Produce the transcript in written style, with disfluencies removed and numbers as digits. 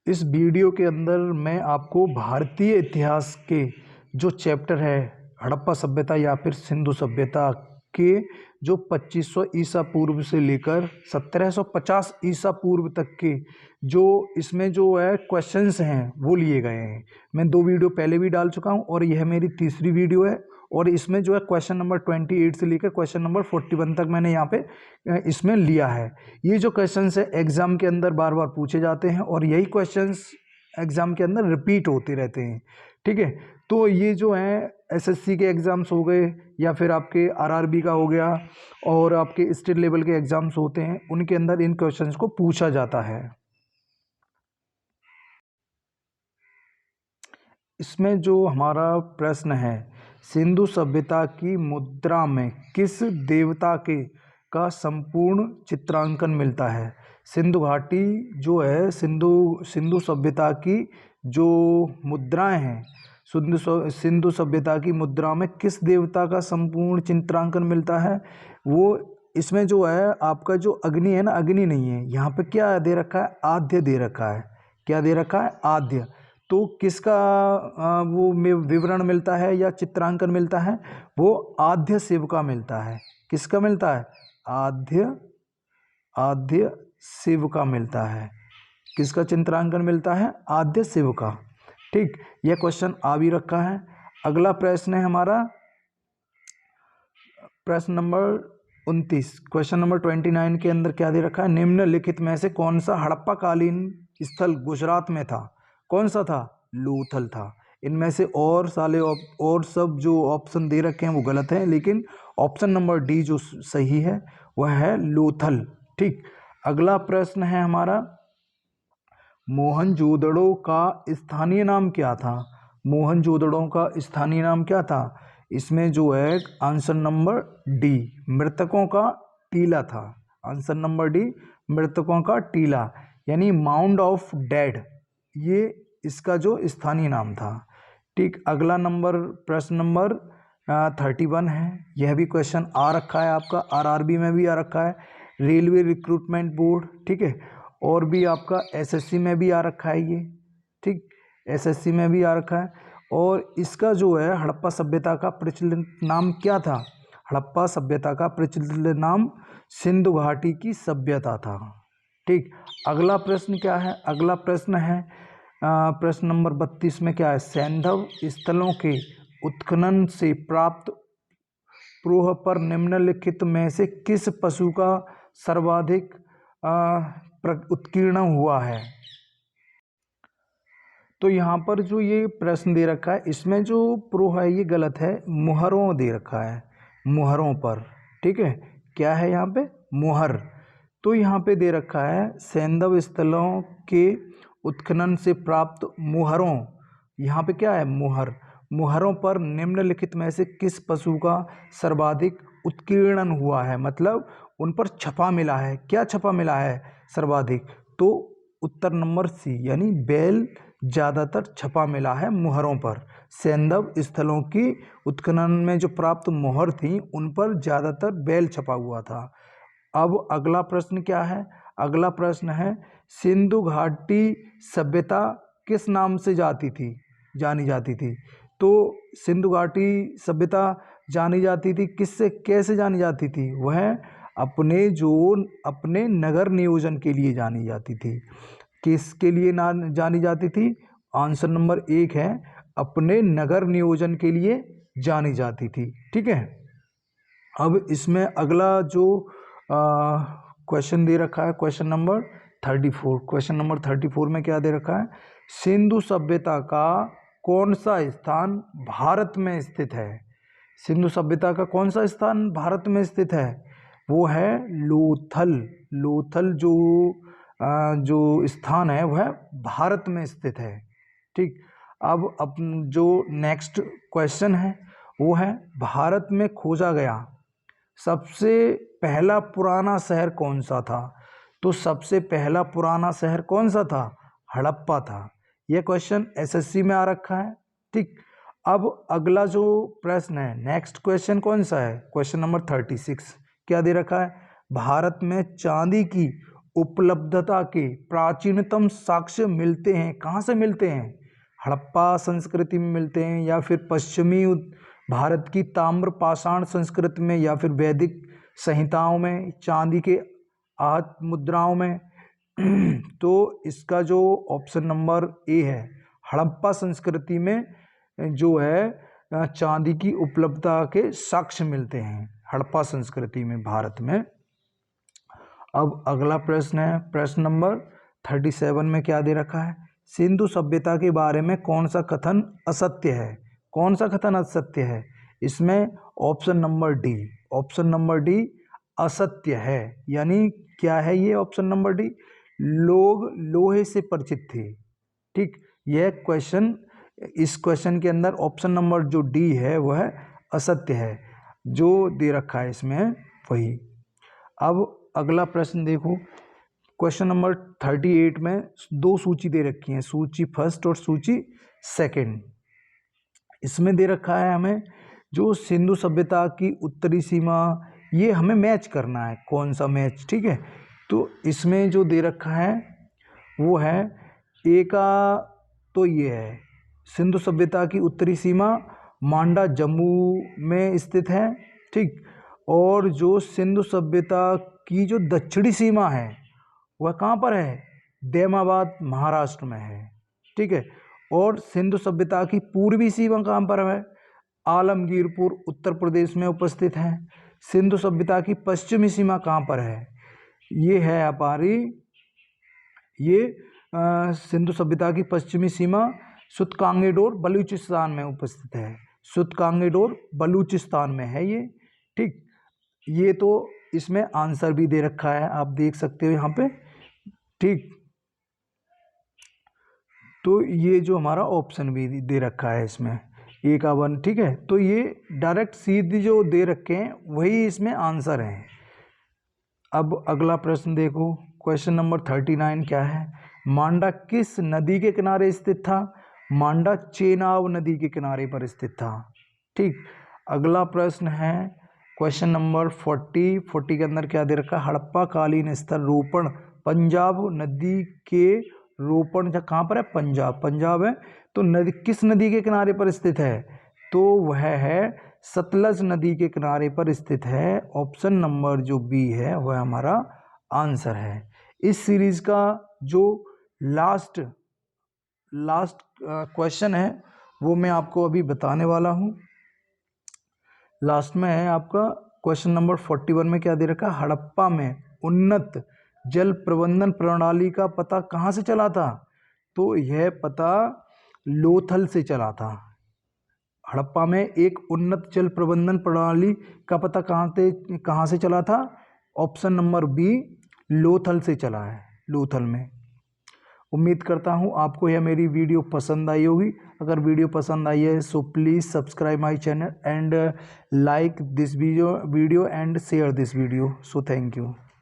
इस वीडियो के अंदर मैं आपको भारतीय इतिहास के जो चैप्टर है हड़प्पा सभ्यता या फिर सिंधु सभ्यता के जो 2500 ईसा पूर्व से लेकर 1750 ईसा पूर्व तक के जो इसमें जो है क्वेश्चंस हैं वो लिए गए हैं। मैं 2 वीडियो पहले भी डाल चुका हूं और यह मेरी तीसरी वीडियो है और इसमें जो है क्वेश्चन नंबर 28 से लेकर क्वेश्चन नंबर 41 तक मैंने यहाँ पे इसमें लिया है। ये जो क्वेश्चंस है एग्जाम के अंदर बार बार पूछे जाते हैं और यही क्वेश्चंस एग्जाम के अंदर रिपीट होते रहते हैं। ठीक है, तो ये जो है एसएससी के एग्ज़ाम्स हो गए या फिर आपके आरआरबी का हो गया और आपके स्टेट लेवल के एग्ज़ाम्स होते हैं, उनके अंदर इन क्वेश्चंस को पूछा जाता है। इसमें जो हमारा प्रश्न है, सिंधु सभ्यता की मुद्रा में किस देवता के का संपूर्ण चित्रांकन मिलता है? सिंधु घाटी जो है सिंधु सभ्यता की जो मुद्राएं हैं, सिंधु सभ्यता की मुद्रा में किस देवता का संपूर्ण चित्रांकन मिलता है? वो इसमें जो है आपका जो अग्नि है ना, अग्नि नहीं है यहाँ पे, क्या दे रखा है? आद्य दे रखा है। क्या दे रखा है? आद्य। तो किसका वो विवरण मिलता है या चित्रांकन मिलता है? वो आद्य शिव का मिलता है। किसका मिलता है? आद्य शिव का मिलता है। किसका चित्रांकन मिलता है? आद्य शिव का। ठीक, यह क्वेश्चन आ भी रखा है। अगला प्रश्न है हमारा प्रश्न नंबर 29। क्वेश्चन नंबर 29 के अंदर क्या दे रखा है? निम्नलिखित में से कौन सा हड़प्पा कालीन स्थल गुजरात में था? कौन सा था? लोथल था। इनमें से और सब जो ऑप्शन दे रखे हैं वो गलत हैं, लेकिन ऑप्शन नंबर डी जो सही है वह है लोथल। ठीक, अगला प्रश्न है हमारा, मोहनजोदड़ो का स्थानीय नाम क्या था? मोहनजोदड़ो का स्थानीय नाम क्या था? इसमें जो है आंसर नंबर डी, मृतकों का टीला था। आंसर नंबर डी, मृतकों का टीला यानी माउंड ऑफ डेड, ये इसका जो स्थानीय नाम था। ठीक, अगला प्रश्न नंबर 31 है। यह भी क्वेश्चन आ रखा है, आपका आरआरबी में भी आ रखा है, रेलवे रिक्रूटमेंट बोर्ड। ठीक है, और भी आपका एसएससी में भी आ रखा है ये। ठीक, एसएससी में भी आ रखा है। और इसका जो है हड़प्पा सभ्यता का प्रचलित नाम क्या था? हड़प्पा सभ्यता का प्रचलित नाम सिंधु घाटी की सभ्यता था। ठीक, अगला प्रश्न क्या है? अगला प्रश्न है प्रश्न नंबर 32 में क्या है? सैंधव स्थलों के उत्खनन से प्राप्त प्रोह पर निम्नलिखित में से किस पशु का सर्वाधिक उत्कीर्ण हुआ है? तो यहाँ पर जो ये प्रश्न दे रखा है इसमें जो प्रोह है ये गलत है, मुहरों दे रखा है, मुहरों पर। ठीक है, क्या है यहाँ पे? मुहर। तो यहाँ पे दे रखा है सैंधव स्थलों के उत्खनन से प्राप्त मुहरों, यहाँ पे क्या है? मुहर। मुहरों पर निम्नलिखित में से किस पशु का सर्वाधिक उत्कीर्णन हुआ है? मतलब उन पर छपा मिला है। क्या छपा मिला है सर्वाधिक? तो उत्तर नंबर सी यानी बैल ज़्यादातर छपा मिला है मुहरों पर। सैंधव स्थलों की उत्खनन में जो प्राप्त मुहर थी उन पर ज़्यादातर बैल छपा हुआ था। अब अगला प्रश्न क्या है? अगला प्रश्न है, सिंधु घाटी सभ्यता किस नाम से जानी जाती थी? तो सिंधु घाटी सभ्यता जानी जाती थी किससे, कैसे जानी जाती थी? वह अपने नगर नियोजन के लिए जानी जाती थी। किसके लिए जानी जाती थी? आंसर नंबर 1 है, अपने नगर नियोजन के लिए जानी जाती थी। ठीक है, अब इसमें अगला जो क्वेश्चन दे रखा है क्वेश्चन नंबर 34। क्वेश्चन नंबर 34 में क्या दे रखा है? सिंधु सभ्यता का कौन सा स्थान भारत में स्थित है? सिंधु सभ्यता का कौन सा स्थान भारत में स्थित है? वो है लोथल। लोथल जो स्थान है वह भारत में स्थित है। ठीक, अब जो नेक्स्ट क्वेश्चन है वो है, भारत में खोजा गया सबसे पहला पुराना शहर कौन सा था? तो सबसे पहला पुराना शहर कौन सा था? हड़प्पा था। यह क्वेश्चन एसएससी में आ रखा है। ठीक, अब अगला जो प्रश्न है, नेक्स्ट क्वेश्चन कौन सा है? Question number 36। क्या दे रखा है? भारत में चांदी की उपलब्धता के प्राचीनतम साक्ष्य मिलते हैं, कहाँ से मिलते हैं? हड़प्पा संस्कृति में मिलते हैं, या फिर पश्चिमी भारत की ताम्र पाषाण संस्कृति में, या फिर वैदिक संहिताओं में, चांदी के आहत मुद्राओं में। तो इसका जो ऑप्शन नंबर ए है, हड़प्पा संस्कृति में जो है चांदी की उपलब्धता के साक्ष्य मिलते हैं हड़प्पा संस्कृति में, भारत में। अब अगला प्रश्न है, प्रश्न नंबर 37 में क्या दे रखा है? सिंधु सभ्यता के बारे में कौन सा कथन असत्य है? कौन सा कथन असत्य है? इसमें ऑप्शन नंबर डी असत्य है। यानी क्या है ये ऑप्शन नंबर डी? लोग लोहे से परिचित थे। ठीक, यह क्वेश्चन, इस क्वेश्चन के अंदर ऑप्शन नंबर जो डी है वह असत्य है, जो दे रखा है इसमें वही। अब अगला प्रश्न देखो, क्वेश्चन नंबर 38 में दो सूची दे रखी है, सूची फर्स्ट और सूची सेकंड। इसमें दे रखा है हमें जो सिंधु सभ्यता की उत्तरी सीमा, ये हमें मैच करना है, कौन सा मैच, ठीक है। तो इसमें जो दे रखा है वो है ए का, तो ये है सिंधु सभ्यता की उत्तरी सीमा मांडा जम्मू में स्थित है, ठीक। और जो सिंधु सभ्यता की जो दक्षिणी सीमा है वह कहाँ पर है? दैमाबाद महाराष्ट्र में है, ठीक है। और सिंधु सभ्यता की पूर्वी सीमा कहाँ पर है? आलमगीरपुर उत्तर प्रदेश में उपस्थित है। सिंधु सभ्यता की पश्चिमी सीमा कहाँ पर है? ये है हमारी, ये सिंधु सभ्यता की पश्चिमी सीमा सुतकांगेडोर बलूचिस्तान में उपस्थित है। सुतकांगेडोर बलूचिस्तान में है ये, ठीक। ये तो इसमें आंसर भी दे रखा है, आप देख सकते हो यहाँ पे, ठीक। तो ये जो हमारा ऑप्शन भी दे रखा है इसमें ए का 1, ठीक है। तो ये डायरेक्ट सीधी जो दे रखे हैं वही इसमें आंसर है। अब अगला प्रश्न देखो, क्वेश्चन नंबर 39 क्या है? मांडा किस नदी के किनारे स्थित था? मांडा चेनाब नदी के किनारे पर स्थित था, ठीक। अगला प्रश्न है क्वेश्चन नंबर 40 के अंदर क्या दे रखा है? हड़प्पा कालीन स्थल रोपण पंजाब नदी के रोपण कहाँ पर है? पंजाब है। तो नदी किस नदी के किनारे पर स्थित है? तो वह है सतलज नदी के किनारे पर स्थित है। ऑप्शन नंबर जो बी है वह हमारा आंसर है। इस सीरीज का जो लास्ट क्वेश्चन है वो मैं आपको अभी बताने वाला हूँ। लास्ट में है आपका क्वेश्चन नंबर 41 में क्या दे रखा है? हड़प्पा में उन्नत जल प्रबंधन प्रणाली का पता कहाँ से चला था? तो यह पता लोथल से चला था। हड़प्पा में एक उन्नत जल प्रबंधन प्रणाली का पता कहाँ से चला था? ऑप्शन नंबर बी लोथल से चला है, लोथल में। उम्मीद करता हूँ आपको यह मेरी वीडियो पसंद आई होगी। अगर वीडियो पसंद आई है so please subscribe my channel and like this video and share this video. So thank you.